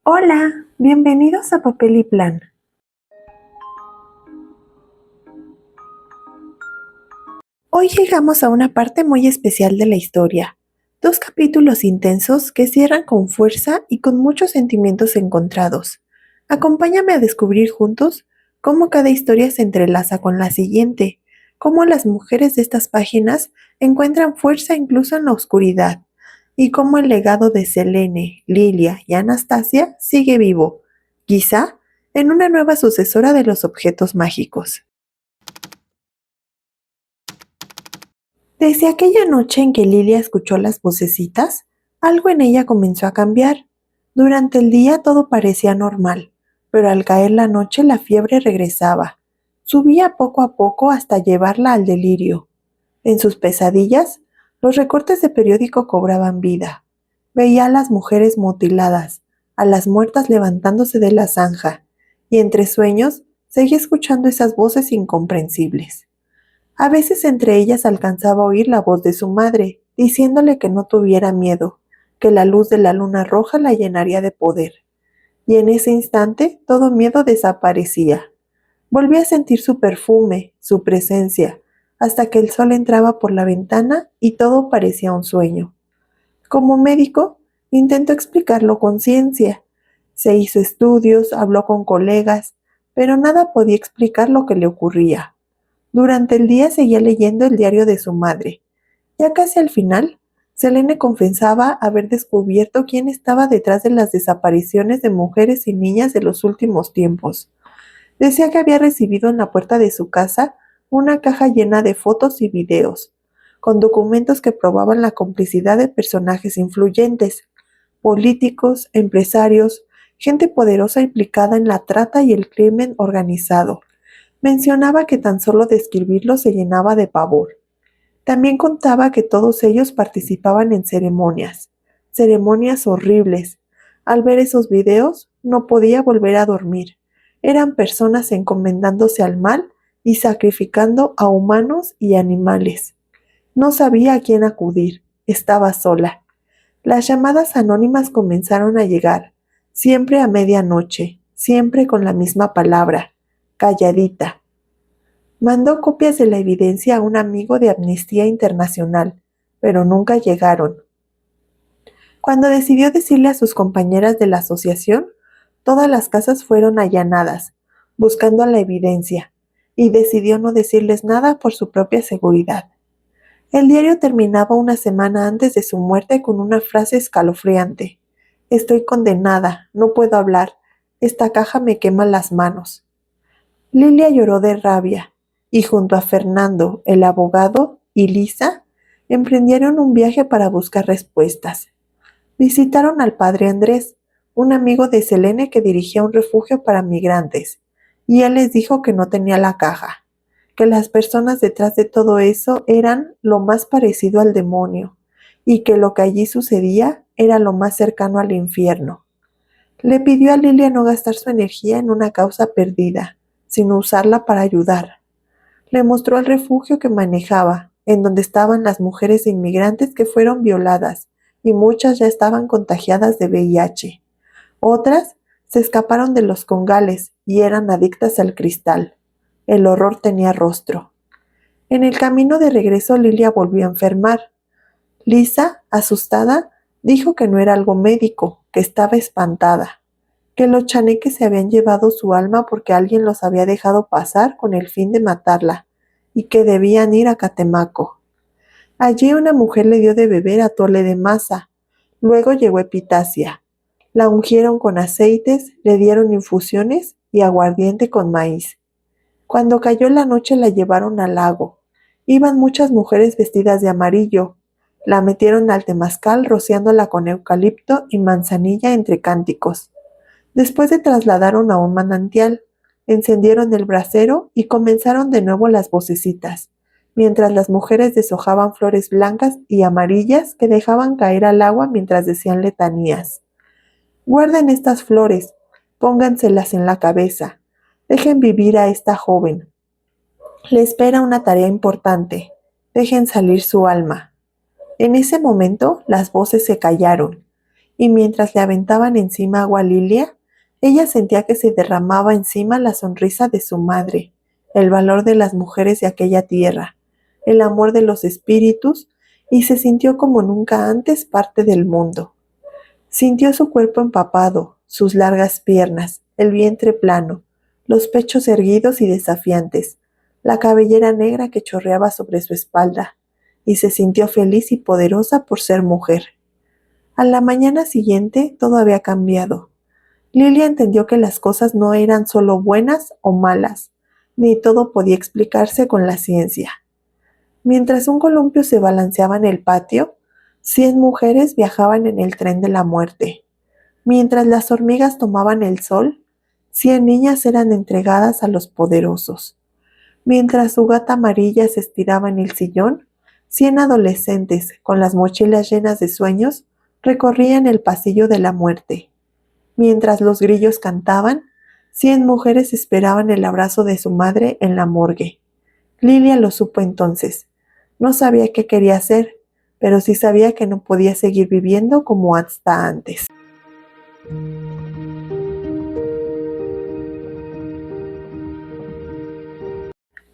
Hola, bienvenidos a Papel y Plan. Hoy llegamos a una parte muy especial de la historia. Dos capítulos intensos que cierran con fuerza y con muchos sentimientos encontrados. Acompáñame a descubrir juntos cómo cada historia se entrelaza con la siguiente, cómo las mujeres de estas páginas encuentran fuerza incluso en la oscuridad, y cómo el legado de Selene, Lilia y Anastasia sigue vivo, quizá en una nueva sucesora de los objetos mágicos. Desde aquella noche en que Lilia escuchó las vocecitas, algo en ella comenzó a cambiar. Durante el día todo parecía normal, pero al caer la noche la fiebre regresaba. Subía poco a poco hasta llevarla al delirio. En sus pesadillas, los recortes de periódico cobraban vida. Veía a las mujeres mutiladas, a las muertas levantándose de la zanja, y entre sueños seguía escuchando esas voces incomprensibles. A veces entre ellas alcanzaba a oír la voz de su madre, diciéndole que no tuviera miedo, que la luz de la luna roja la llenaría de poder. Y en ese instante todo miedo desaparecía. Volví a sentir su perfume, su presencia, hasta que el sol entraba por la ventana y todo parecía un sueño. Como médico, intentó explicarlo con ciencia. Se hizo estudios, habló con colegas, pero nada podía explicar lo que le ocurría. Durante el día seguía leyendo el diario de su madre. Ya casi al final, Selene confesaba haber descubierto quién estaba detrás de las desapariciones de mujeres y niñas de los últimos tiempos. Decía que había recibido en la puerta de su casa una caja llena de fotos y videos, con documentos que probaban la complicidad de personajes influyentes, políticos, empresarios, gente poderosa implicada en la trata y el crimen organizado. Mencionaba que tan solo describirlo se llenaba de pavor. También contaba que todos ellos participaban en ceremonias horribles. Al ver esos videos, no podía volver a dormir. Eran personas encomendándose al mal y sacrificando a humanos y animales. No sabía a quién acudir. Estaba sola. Las llamadas anónimas comenzaron a llegar, siempre a medianoche, siempre con la misma palabra, calladita. Mandó copias de la evidencia a un amigo de Amnistía Internacional, pero nunca llegaron. Cuando decidió decirle a sus compañeras de la asociación, todas las casas fueron allanadas, buscando la evidencia, y decidió no decirles nada por su propia seguridad. El diario terminaba una semana antes de su muerte con una frase escalofriante. Estoy condenada, no puedo hablar, esta caja me quema las manos. Lilia lloró de rabia, y junto a Fernando, el abogado, y Lisa, emprendieron un viaje para buscar respuestas. Visitaron al padre Andrés, un amigo de Selene que dirigía un refugio para migrantes, y él les dijo que no tenía la caja, que las personas detrás de todo eso eran lo más parecido al demonio, y que lo que allí sucedía era lo más cercano al infierno. Le pidió a Lilia no gastar su energía en una causa perdida, sino usarla para ayudar. Le mostró el refugio que manejaba, en donde estaban las mujeres inmigrantes que fueron violadas, y muchas ya estaban contagiadas de VIH. Otras se escaparon de los congales y eran adictas al cristal. El horror tenía rostro. En el camino de regreso Lilia volvió a enfermar. Lisa, asustada, dijo que no era algo médico, que estaba espantada, que los chaneques se habían llevado su alma porque alguien los había dejado pasar con el fin de matarla, y que debían ir a Catemaco. Allí una mujer le dio de beber atole de masa. Luego llegó Epitasia. La ungieron con aceites, le dieron infusiones y aguardiente con maíz. Cuando cayó la noche la llevaron al lago. Iban muchas mujeres vestidas de amarillo. La metieron al temazcal rociándola con eucalipto y manzanilla entre cánticos. Después se trasladaron a un manantial, encendieron el brasero y comenzaron de nuevo las vocecitas, mientras las mujeres deshojaban flores blancas y amarillas que dejaban caer al agua mientras decían letanías. Guarden estas flores, pónganselas en la cabeza, dejen vivir a esta joven. Le espera una tarea importante, dejen salir su alma. En ese momento las voces se callaron, y mientras le aventaban encima agua a Lilia, ella sentía que se derramaba encima la sonrisa de su madre, el valor de las mujeres de aquella tierra, el amor de los espíritus, y se sintió como nunca antes parte del mundo. Sintió su cuerpo empapado, sus largas piernas, el vientre plano, los pechos erguidos y desafiantes, la cabellera negra que chorreaba sobre su espalda, y se sintió feliz y poderosa por ser mujer. A la mañana siguiente todo había cambiado. Lilia entendió que las cosas no eran solo buenas o malas, ni todo podía explicarse con la ciencia. Mientras un columpio se balanceaba en el patio, 100 mujeres viajaban en el tren de la muerte. Mientras las hormigas tomaban el sol, 100 niñas eran entregadas a los poderosos. Mientras su gata amarilla se estiraba en el sillón, 100 adolescentes, con las mochilas llenas de sueños, recorrían el pasillo de la muerte. Mientras los grillos cantaban, 100 mujeres esperaban el abrazo de su madre en la morgue. Lilia lo supo entonces. No sabía qué quería hacer, pero sí sabía que no podía seguir viviendo como hasta antes.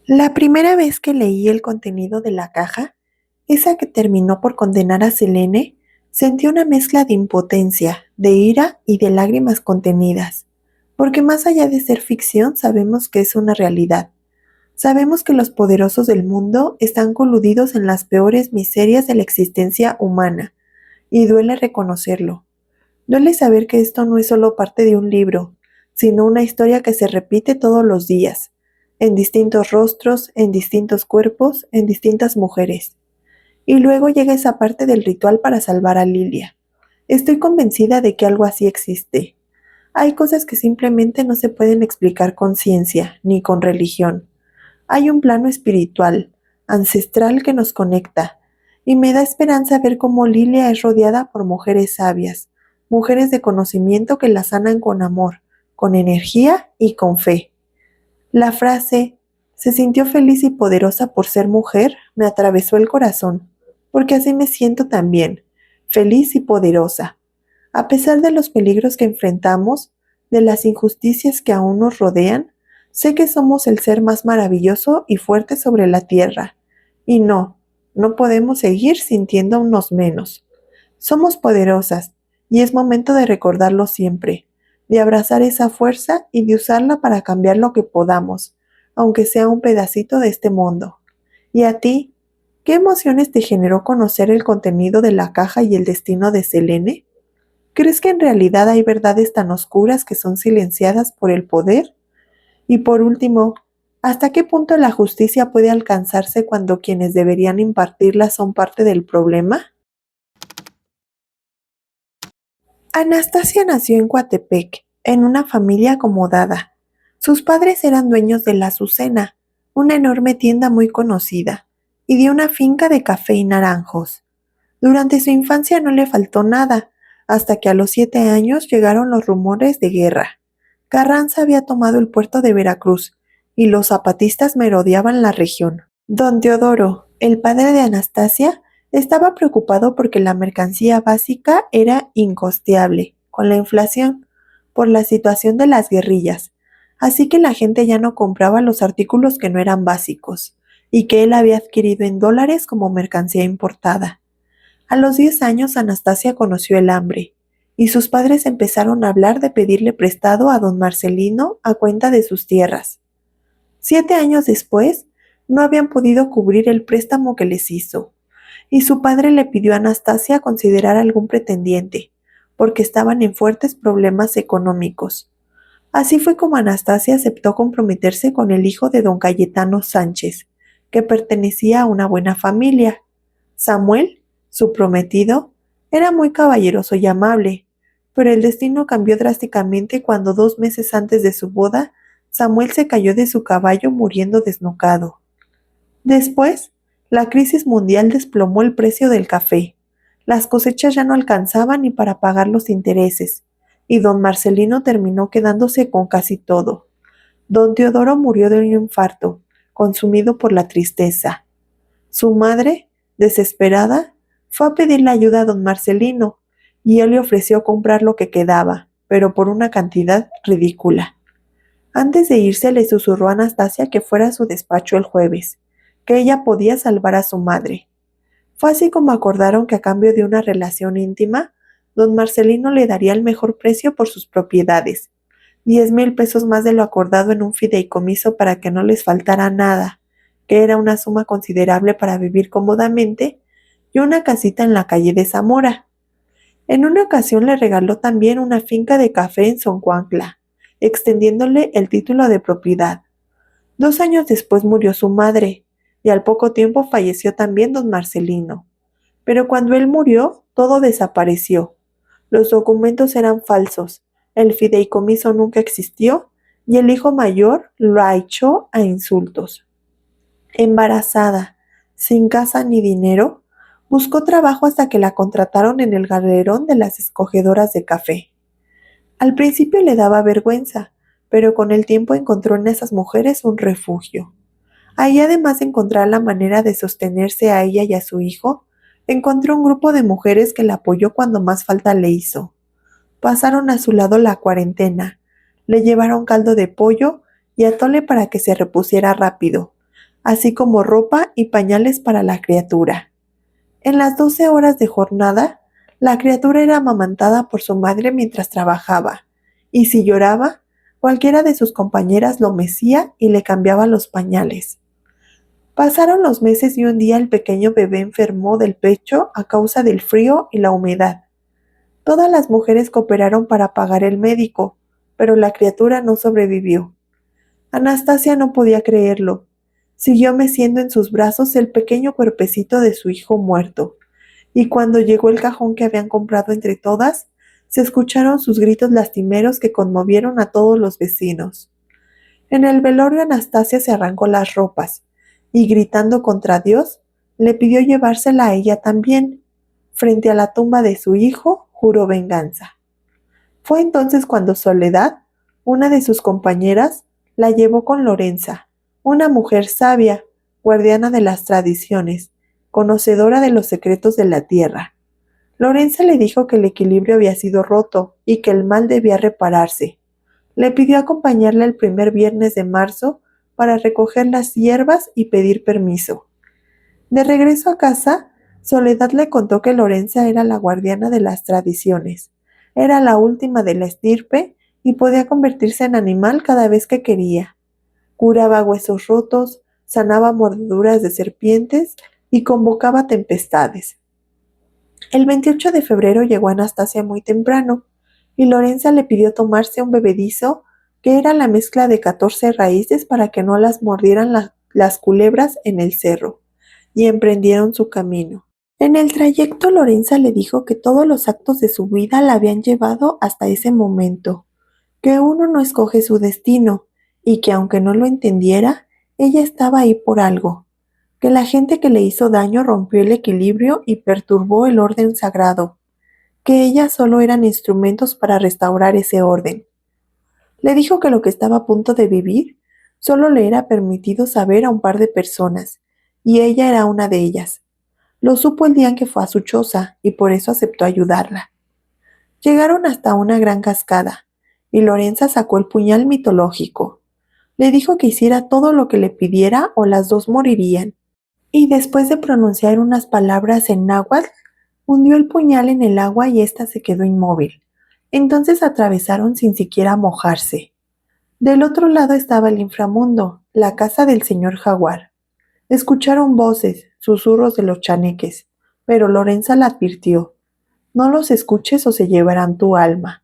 La primera vez que leí el contenido de la caja, esa que terminó por condenar a Selene, sentí una mezcla de impotencia, de ira y de lágrimas contenidas, porque más allá de ser ficción sabemos que es una realidad. Sabemos que los poderosos del mundo están coludidos en las peores miserias de la existencia humana, y duele reconocerlo. Duele saber que esto no es solo parte de un libro, sino una historia que se repite todos los días, en distintos rostros, en distintos cuerpos, en distintas mujeres. Y luego llega esa parte del ritual para salvar a Lilia. Estoy convencida de que algo así existe. Hay cosas que simplemente no se pueden explicar con ciencia, ni con religión. Hay un plano espiritual, ancestral que nos conecta, y me da esperanza ver cómo Lilia es rodeada por mujeres sabias, mujeres de conocimiento que la sanan con amor, con energía y con fe. La frase "se sintió feliz y poderosa por ser mujer" me atravesó el corazón, porque así me siento también, feliz y poderosa. A pesar de los peligros que enfrentamos, de las injusticias que aún nos rodean, sé que somos el ser más maravilloso y fuerte sobre la tierra. Y no podemos seguir sintiéndonos menos. Somos poderosas, y es momento de recordarlo siempre, de abrazar esa fuerza y de usarla para cambiar lo que podamos, aunque sea un pedacito de este mundo. ¿Y a ti? ¿Qué emociones te generó conocer el contenido de la caja y el destino de Selene? ¿Crees que en realidad hay verdades tan oscuras que son silenciadas por el poder? Y por último, ¿hasta qué punto la justicia puede alcanzarse cuando quienes deberían impartirla son parte del problema? Anastasia nació en Coatepec, en una familia acomodada. Sus padres eran dueños de La Azucena, una enorme tienda muy conocida, y de una finca de café y naranjos. Durante su infancia no le faltó nada, hasta que a los 7 años llegaron los rumores de guerra. Carranza había tomado el puerto de Veracruz, y los zapatistas merodeaban la región. Don Teodoro, el padre de Anastasia, estaba preocupado porque la mercancía básica era incosteable con la inflación por la situación de las guerrillas, así que la gente ya no compraba los artículos que no eran básicos y que él había adquirido en dólares como mercancía importada. A los 10 años Anastasia conoció el hambre, y sus padres empezaron a hablar de pedirle prestado a don Marcelino a cuenta de sus tierras. 7 años después, no habían podido cubrir el préstamo que les hizo, y su padre le pidió a Anastasia considerar algún pretendiente, porque estaban en fuertes problemas económicos. Así fue como Anastasia aceptó comprometerse con el hijo de don Cayetano Sánchez, que pertenecía a una buena familia. Samuel, su prometido, era muy caballeroso y amable, pero el destino cambió drásticamente cuando 2 meses antes de su boda, Samuel se cayó de su caballo muriendo desnucado. Después, la crisis mundial desplomó el precio del café. Las cosechas ya no alcanzaban ni para pagar los intereses, y don Marcelino terminó quedándose con casi todo. Don Teodoro murió de un infarto, consumido por la tristeza. Su madre, desesperada, Fue a pedirle ayuda a don Marcelino, y él le ofreció comprar lo que quedaba, pero por una cantidad ridícula. Antes de irse le susurró a Anastasia que fuera a su despacho el jueves, que ella podía salvar a su madre. Fue así como acordaron que a cambio de una relación íntima, don Marcelino le daría el mejor precio por sus propiedades, 10,000 pesos más de lo acordado en un fideicomiso para que no les faltara nada, que era una suma considerable para vivir cómodamente, y una casita en la calle de Zamora. En una ocasión le regaló también una finca de café en Zoncoancla, extendiéndole el título de propiedad. 2 años después murió su madre, y al poco tiempo falleció también don Marcelino. Pero cuando él murió, todo desapareció. Los documentos eran falsos, el fideicomiso nunca existió, y el hijo mayor lo echó a insultos. Embarazada, sin casa ni dinero, buscó trabajo hasta que la contrataron en el galerón de las escogedoras de café. Al principio le daba vergüenza, pero con el tiempo encontró en esas mujeres un refugio. Ahí, además de encontrar la manera de sostenerse a ella y a su hijo, encontró un grupo de mujeres que la apoyó cuando más falta le hizo. Pasaron a su lado la cuarentena, le llevaron caldo de pollo y atole para que se repusiera rápido, así como ropa y pañales para la criatura. En las 12 horas de jornada, la criatura era amamantada por su madre mientras trabajaba, y si lloraba, cualquiera de sus compañeras lo mecía y le cambiaba los pañales. Pasaron los meses y un día el pequeño bebé enfermó del pecho a causa del frío y la humedad. Todas las mujeres cooperaron para pagar el médico, pero la criatura no sobrevivió. Anastasia no podía creerlo. Siguió meciendo en sus brazos el pequeño cuerpecito de su hijo muerto, y cuando llegó el cajón que habían comprado entre todas, se escucharon sus gritos lastimeros que conmovieron a todos los vecinos. En el velorio Anastasia se arrancó las ropas, y gritando contra Dios, le pidió llevársela a ella también. Frente a la tumba de su hijo, juró venganza. Fue entonces cuando Soledad, una de sus compañeras, la llevó con Lorenza, una mujer sabia, guardiana de las tradiciones, conocedora de los secretos de la tierra. Lorenza le dijo que el equilibrio había sido roto y que el mal debía repararse. Le pidió acompañarla el primer viernes de marzo para recoger las hierbas y pedir permiso. De regreso a casa, Soledad le contó que Lorenza era la guardiana de las tradiciones. Era la última de la estirpe y podía convertirse en animal cada vez que quería. Curaba huesos rotos, sanaba mordeduras de serpientes y convocaba tempestades. El 28 de febrero llegó Anastasia muy temprano, y Lorenza le pidió tomarse un bebedizo que era la mezcla de 14 raíces para que no las mordieran las culebras en el cerro, y emprendieron su camino. En el trayecto Lorenza le dijo que todos los actos de su vida la habían llevado hasta ese momento, que uno no escoge su destino, y que aunque no lo entendiera, ella estaba ahí por algo, que la gente que le hizo daño rompió el equilibrio y perturbó el orden sagrado, que ellas solo eran instrumentos para restaurar ese orden. Le dijo que lo que estaba a punto de vivir solo le era permitido saber a un par de personas, y ella era una de ellas. Lo supo el día en que fue a su choza, y por eso aceptó ayudarla. Llegaron hasta una gran cascada, y Lorenza sacó el puñal mitológico. Le dijo que hiciera todo lo que le pidiera o las dos morirían, y después de pronunciar unas palabras en náhuatl, hundió el puñal en el agua y ésta se quedó inmóvil. Entonces atravesaron sin siquiera mojarse. Del otro lado estaba el inframundo, la casa del señor Jaguar. Escucharon voces, susurros de los chaneques, pero Lorenza la advirtió: no los escuches o se llevarán tu alma.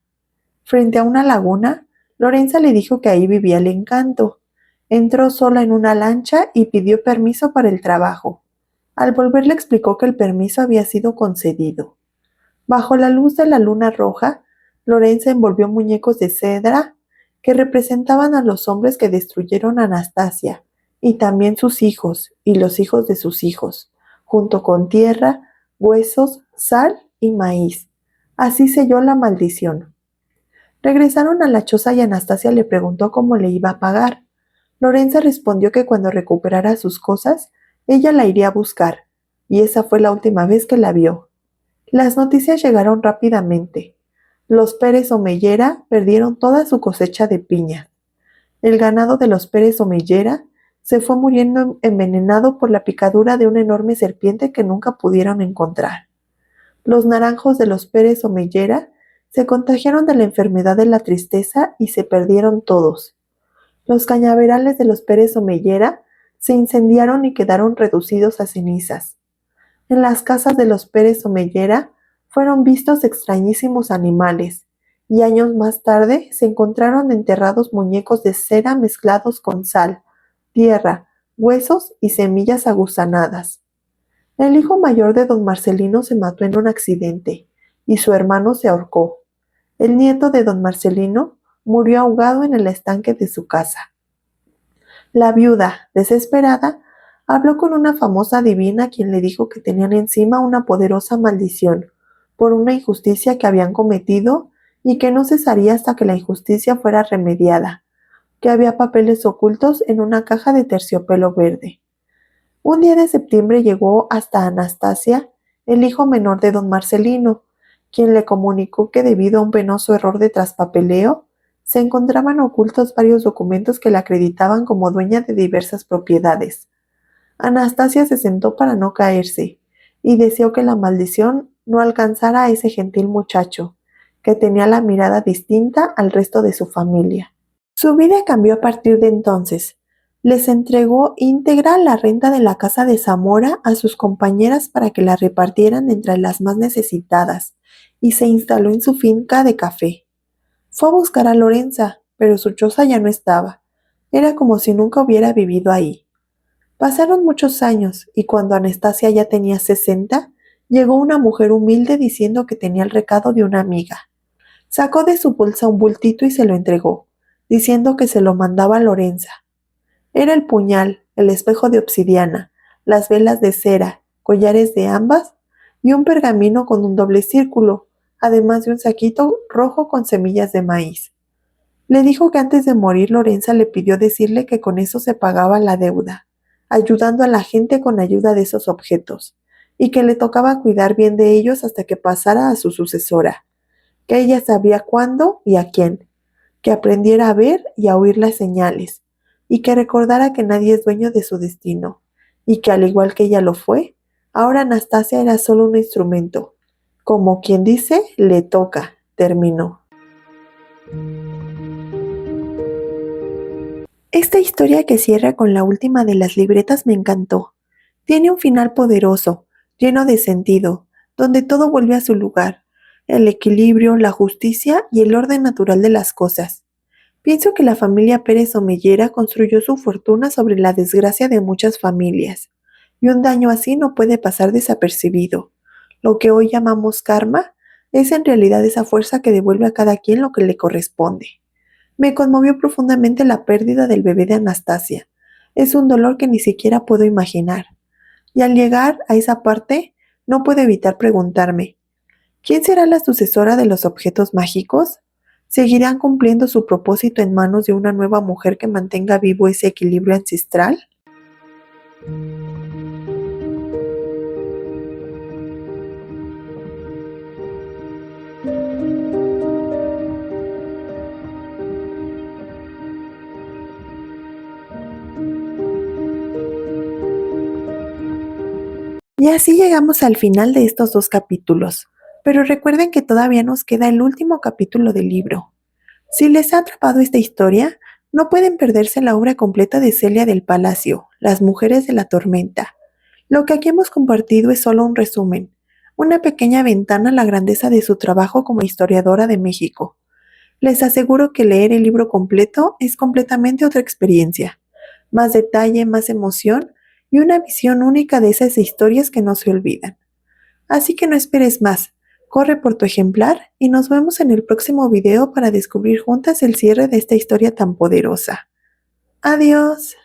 Frente a una laguna, Lorenza le dijo que ahí vivía el encanto. Entró sola en una lancha y pidió permiso para el trabajo. Al volver le explicó que el permiso había sido concedido. Bajo la luz de la luna roja, Lorenza envolvió muñecos de cedra que representaban a los hombres que destruyeron a Anastasia, y también sus hijos y los hijos de sus hijos, junto con tierra, huesos, sal y maíz. Así selló la maldición. Regresaron a la choza y Anastasia le preguntó cómo le iba a pagar. Lorenza respondió que cuando recuperara sus cosas, ella la iría a buscar, y esa fue la última vez que la vio. Las noticias llegaron rápidamente. Los Pérez Omellera perdieron toda su cosecha de piña. El ganado de los Pérez Omellera se fue muriendo envenenado por la picadura de una enorme serpiente que nunca pudieron encontrar. Los naranjos de los Pérez Omellera se contagiaron de la enfermedad de la tristeza y se perdieron todos. Los cañaverales de los Pérez Omellera se incendiaron y quedaron reducidos a cenizas. En las casas de los Pérez Omellera fueron vistos extrañísimos animales, y años más tarde se encontraron enterrados muñecos de cera mezclados con sal, tierra, huesos y semillas aguzanadas. El hijo mayor de don Marcelino se mató en un accidente, y su hermano se ahorcó. El nieto de don Marcelino murió ahogado en el estanque de su casa. La viuda, desesperada, habló con una famosa adivina quien le dijo que tenían encima una poderosa maldición por una injusticia que habían cometido y que no cesaría hasta que la injusticia fuera remediada, que había papeles ocultos en una caja de terciopelo verde. Un día de septiembre llegó hasta Anastasia, el hijo menor de don Marcelino, quien le comunicó que debido a un penoso error de traspapeleo, se encontraban ocultos varios documentos que la acreditaban como dueña de diversas propiedades. Anastasia se sentó para no caerse, y deseó que la maldición no alcanzara a ese gentil muchacho, que tenía la mirada distinta al resto de su familia. Su vida cambió a partir de entonces. Les entregó íntegra la renta de la casa de Zamora a sus compañeras para que la repartieran entre las más necesitadas, y se instaló en su finca de café. Fue a buscar a Lorenza, pero su choza ya no estaba. Era como si nunca hubiera vivido ahí. Pasaron muchos años, y cuando Anastasia ya tenía 60, llegó una mujer humilde diciendo que tenía el recado de una amiga. Sacó de su bolsa un bultito y se lo entregó, diciendo que se lo mandaba a Lorenza. Era el puñal, el espejo de obsidiana, las velas de cera, collares de ambas y un pergamino con un doble círculo, además de un saquito rojo con semillas de maíz. Le dijo que antes de morir Lorenza le pidió decirle que con eso se pagaba la deuda, ayudando a la gente con ayuda de esos objetos, y que le tocaba cuidar bien de ellos hasta que pasara a su sucesora, que ella sabía cuándo y a quién, que aprendiera a ver y a oír las señales, y que recordara que nadie es dueño de su destino, y que al igual que ella lo fue, ahora Anastasia era solo un instrumento. Como quien dice, le toca, terminó. Esta historia que cierra con la última de las libretas me encantó. Tiene un final poderoso, lleno de sentido, donde todo vuelve a su lugar, el equilibrio, la justicia y el orden natural de las cosas. Pienso que la familia Pérez Omellera construyó su fortuna sobre la desgracia de muchas familias, y un daño así no puede pasar desapercibido. Lo que hoy llamamos karma es en realidad esa fuerza que devuelve a cada quien lo que le corresponde. Me conmovió profundamente la pérdida del bebé de Anastasia. Es un dolor que ni siquiera puedo imaginar. Y al llegar a esa parte, no puedo evitar preguntarme, ¿quién será la sucesora de los objetos mágicos? ¿Seguirán cumpliendo su propósito en manos de una nueva mujer que mantenga vivo ese equilibrio ancestral? Y así llegamos al final de estos 2 capítulos, pero recuerden que todavía nos queda el último capítulo del libro. Si les ha atrapado esta historia, no pueden perderse la obra completa de Celia del Palacio, Las Mujeres de la Tormenta. Lo que aquí hemos compartido es solo un resumen, una pequeña ventana a la grandeza de su trabajo como historiadora de México. Les aseguro que leer el libro completo es completamente otra experiencia. Más detalle, más emoción y una visión única de esas historias que no se olvidan. Así que no esperes más, corre por tu ejemplar y nos vemos en el próximo video para descubrir juntas el cierre de esta historia tan poderosa. ¡Adiós!